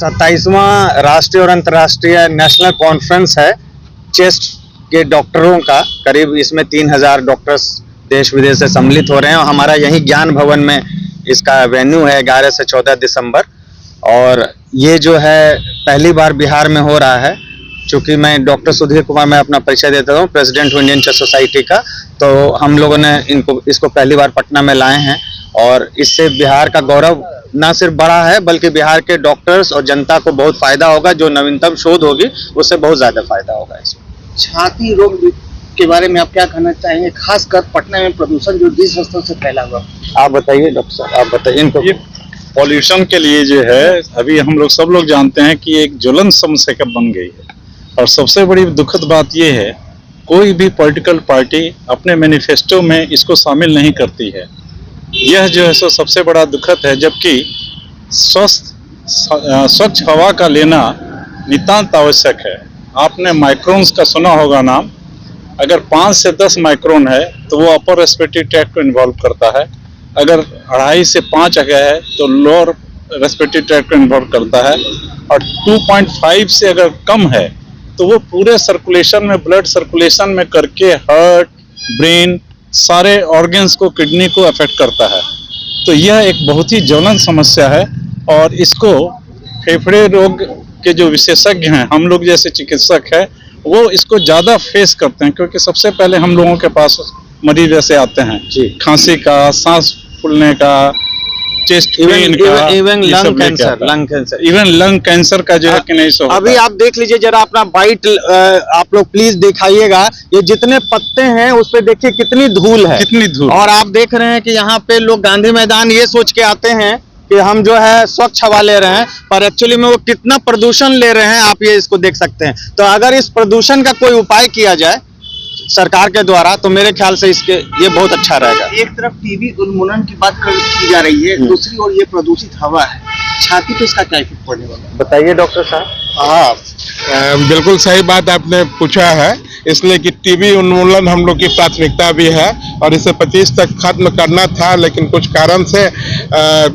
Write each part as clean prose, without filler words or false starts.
27वां राष्ट्रीय और अंतर्राष्ट्रीय नेशनल कॉन्फ्रेंस है चेस्ट के डॉक्टरों का। करीब इसमें 3000 डॉक्टर्स देश विदेश से सम्मिलित हो रहे हैं और हमारा यही ज्ञान भवन में इसका वेन्यू है 11 से 14 दिसंबर। और ये जो है पहली बार बिहार में हो रहा है। चूँकि मैं डॉक्टर सुधीर कुमार, मैं अपना परिचय देता हूँ, प्रेसिडेंट हूँ इंडियन चेस्ट सोसाइटी का। तो हम लोगों ने इसको पहली बार पटना में लाए हैं और इससे बिहार का गौरव न सिर्फ बढ़ा है बल्कि बिहार के डॉक्टर्स और जनता को बहुत फायदा होगा। जो नवीनतम शोध होगी उससे बहुत ज्यादा फायदा होगा। इसमें छाती रोग के बारे में आप क्या कहना चाहेंगे, खासकर पटना में प्रदूषण जो 20 वर्षों से फैला हुआ? आप बताइए डॉक्टर साहब, आप बताइए इनको। पॉल्यूशन के लिए जो है अभी हम लोग सब लोग जानते हैं कि एक ज्वलन समस्या बन गई है। और सबसे बड़ी दुखद बात यह है कोई भी पॉलिटिकल पार्टी अपने मैनिफेस्टो में इसको शामिल नहीं करती है। यह जो है सो सबसे बड़ा दुखद है, जबकि स्वच्छ हवा का लेना नितांत आवश्यक है। आपने माइक्रोन्स का सुना होगा नाम। अगर 5 से 10 माइक्रोन है तो वो अपर रेस्पिरेटरी ट्रैक्ट को इन्वॉल्व करता है। अगर 2.5 से 5 है तो लोअर रेस्पिरेटरी ट्रैक्ट को इन्वॉल्व करता है। और 2.5 से अगर कम है तो वो पूरे सर्कुलेशन में, ब्लड सर्कुलेशन में करके हार्ट, ब्रेन, सारे ऑर्गन्स को, किडनी को अफेक्ट करता है। तो यह एक बहुत ही ज्वलंत समस्या है और इसको फेफड़े रोग के जो विशेषज्ञ हैं, हम लोग जैसे चिकित्सक हैं, वो इसको ज़्यादा फेस करते हैं। क्योंकि सबसे पहले हम लोगों के पास मरीज ऐसे आते हैं खांसी का, सांस फूलने का, चेस्ट पेन का, इवन लंग कैंसर का जो है कि नहीं सो। अभी आप देख लीजिए जरा अपना बाइट, आप लोग प्लीज दिखाइएगा। ये जितने पत्ते हैं उस पे देखिए कितनी धूल है, कितनी धूल। और आप देख रहे हैं कि यहाँ पे लोग गांधी मैदान ये सोच के आते हैं कि हम जो है स्वच्छ हवा ले रहे हैं, पर एक्चुअली में वो कितना प्रदूषण ले रहे हैं आप ये इसको देख सकते हैं। तो अगर इस प्रदूषण का कोई उपाय किया जाए सरकार के द्वारा तो मेरे ख्याल से ये बहुत अच्छा रहेगा। एक तरफ टीबी उन्मूलन की बात की जा रही है, दूसरी ओर ये प्रदूषित हवा है, छाती पे इसका क्या इफेक्ट पड़ने वाला है? बताइए डॉक्टर साहब। हाँ, बिल्कुल सही बात आपने पूछा है। इसलिए कि टीबी उन्मूलन हम लोग की प्राथमिकता भी है और इसे 25 तक खत्म करना था, लेकिन कुछ कारण से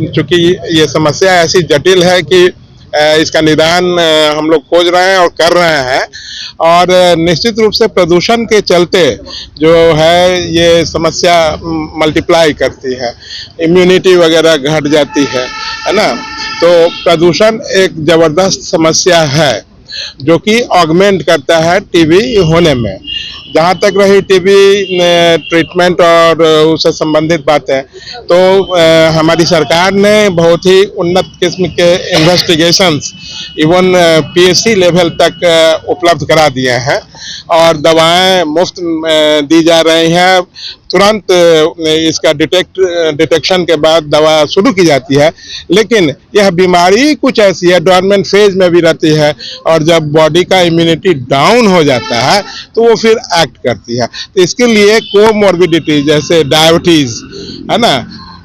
चूंकि ये समस्या ऐसी जटिल है कि इसका निदान हम लोग खोज रहे हैं और कर रहे हैं। और निश्चित रूप से प्रदूषण के चलते जो है ये समस्या मल्टीप्लाई करती है, इम्यूनिटी वगैरह घट जाती है ना। तो प्रदूषण एक जबरदस्त समस्या है जो कि ऑगमेंट करता है टीबी होने में। जहाँ तक रही टीबी ट्रीटमेंट और उससे संबंधित बातें, तो हमारी सरकार ने बहुत ही उन्नत किस्म के इन्वेस्टिगेशंस इवन पीएचडी लेवल तक उपलब्ध करा दिए हैं और दवाएं मुफ्त दी जा रही हैं। तुरंत इसका डिटेक्शन के बाद दवा शुरू की जाती है। लेकिन यह बीमारी कुछ ऐसी है, डोरमेंट फेज में भी रहती है और जब बॉडी का इम्यूनिटी डाउन हो जाता है तो वो फिर एक्ट करती है। तो इसके लिए कोमॉर्बिडिटी जैसे डायबिटीज है ना,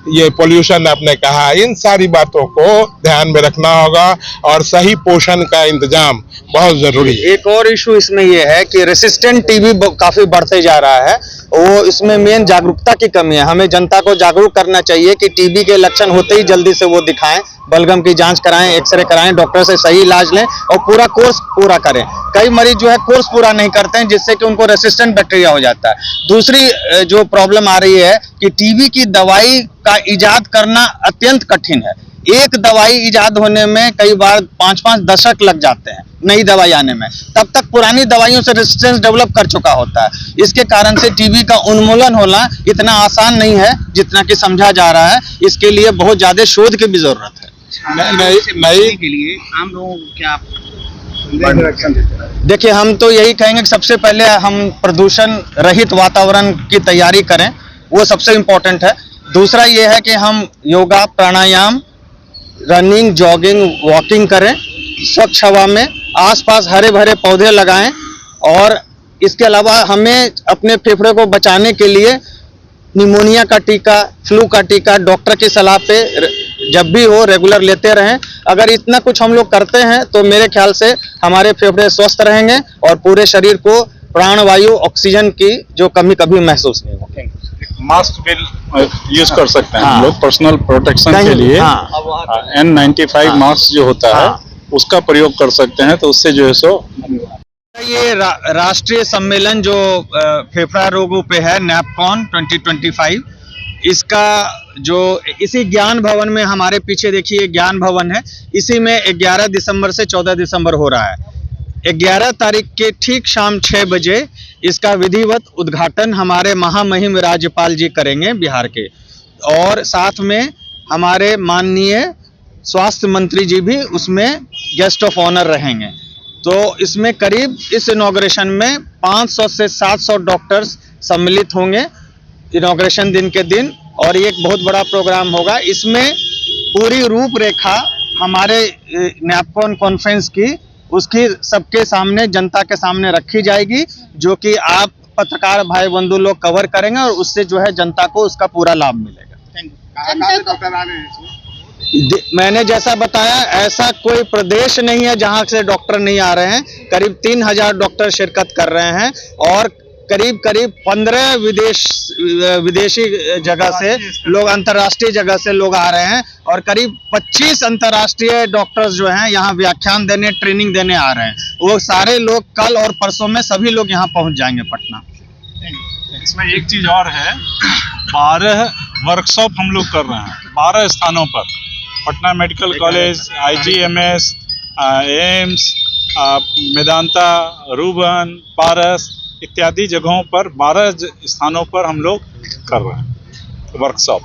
ये पोल्यूशन आपने कहा, इन सारी बातों को ध्यान में रखना होगा और सही पोषण का इंतजाम बहुत जरूरी है। एक और इशू इसमें ये है कि रेसिस्टेंट टीबी काफी बढ़ते जा रहा है। वो इसमें मेन जागरूकता की कमी है। हमें जनता को जागरूक करना चाहिए कि टीबी के लक्षण होते ही जल्दी से वो दिखाएं, बलगम की जांच कराएं, एक्सरे कराएं, डॉक्टर से सही इलाज लें और पूरा कोर्स पूरा करें। कई मरीज जो है कोर्स पूरा नहीं करते हैं जिससे कि उनको रेसिस्टेंट बैक्टीरिया हो जाता है। दूसरी जो प्रॉब्लम आ रही है कि टीबी की दवाई का इजाद करना अत्यंत कठिन है। एक दवाई इजाद होने में कई बार 5-5 दशक लग जाते हैं नई दवाई आने में। तब तक पुरानी दवाइयों से रेजिस्टेंस डेवलप कर चुका होता है। इसके कारण से टीबी का उन्मूलन होना इतना आसान नहीं है जितना कि समझा जा रहा है। इसके लिए बहुत ज्यादा शोध की भी जरूरत है। नई के लिए आम लोगों को क्या देखिए, हम तो यही कहेंगे कि सबसे पहले हम प्रदूषण रहित वातावरण की तैयारी करें, वो सबसे इम्पोर्टेंट है। दूसरा ये है कि हम योगा, प्राणायाम, रनिंग, जॉगिंग, वॉकिंग करें, स्वच्छ हवा में, आसपास हरे भरे पौधे लगाएं। और इसके अलावा हमें अपने फेफड़े को बचाने के लिए निमोनिया का टीका, फ्लू का टीका डॉक्टर की सलाह पे जब भी हो रेगुलर लेते रहें। अगर इतना कुछ हम लोग करते हैं तो मेरे ख्याल से हमारे फेफड़े स्वस्थ रहेंगे और पूरे शरीर को प्राणवायु, ऑक्सीजन की जो कमी कभी महसूस नहीं होगी। मास्क भी यूज कर सकते हैं हम लोग पर्सनल प्रोटेक्शन के लिए। N95 मास्क जो होता है उसका प्रयोग कर सकते हैं, तो उससे जो है सो ये राष्ट्रीय सम्मेलन जो फेफड़ा रोगों पे है, नैपकॉन 2025, इसका जो इसी ज्ञान भवन में, हमारे पीछे देखिए ज्ञान भवन है, इसी में 11 दिसंबर से 14 दिसंबर हो रहा है। 11 तारीख के ठीक शाम 6 बजे इसका विधिवत उद्घाटन हमारे महामहिम राज्यपाल जी करेंगे बिहार के, और साथ में हमारे माननीय स्वास्थ्य मंत्री जी भी उसमें गेस्ट ऑफ ऑनर रहेंगे। तो इसमें करीब इस इनॉग्रेशन में 500 से 700 डॉक्टर्स सम्मिलित होंगे इनॉग्रेशन दिन के दिन, और ये एक बहुत बड़ा प्रोग्राम होगा। इसमें पूरी रूपरेखा हमारे नैपकॉन कॉन्फ्रेंस की, उसकी सबके सामने, जनता के सामने रखी जाएगी, जो कि आप पत्रकार भाई बंधु लोग कवर करेंगे, और उससे जो है जनता को उसका पूरा लाभ मिलेगा। मैंने जैसा बताया, ऐसा कोई प्रदेश नहीं है जहां से डॉक्टर नहीं आ रहे हैं। करीब 3000 डॉक्टर शिरकत कर रहे हैं, और करीब 15 विदेशी जगह से लोग, अंतर्राष्ट्रीय जगह से लोग आ रहे हैं, और करीब 25 अंतर्राष्ट्रीय डॉक्टर्स जो हैं यहाँ व्याख्यान देने, ट्रेनिंग देने आ रहे हैं। वो सारे लोग कल और परसों में सभी लोग यहाँ पहुँच जाएंगे पटना। इसमें एक चीज और है, 12 वर्कशॉप हम लोग कर रहे हैं 12 स्थानों पर। Patna medical college, IGMS, AIIMS, Medanta, Ruban, Paras इत्यादि जगहों पर 12 स्थानों पर हम लोग कर रहे हैं वर्कशॉप।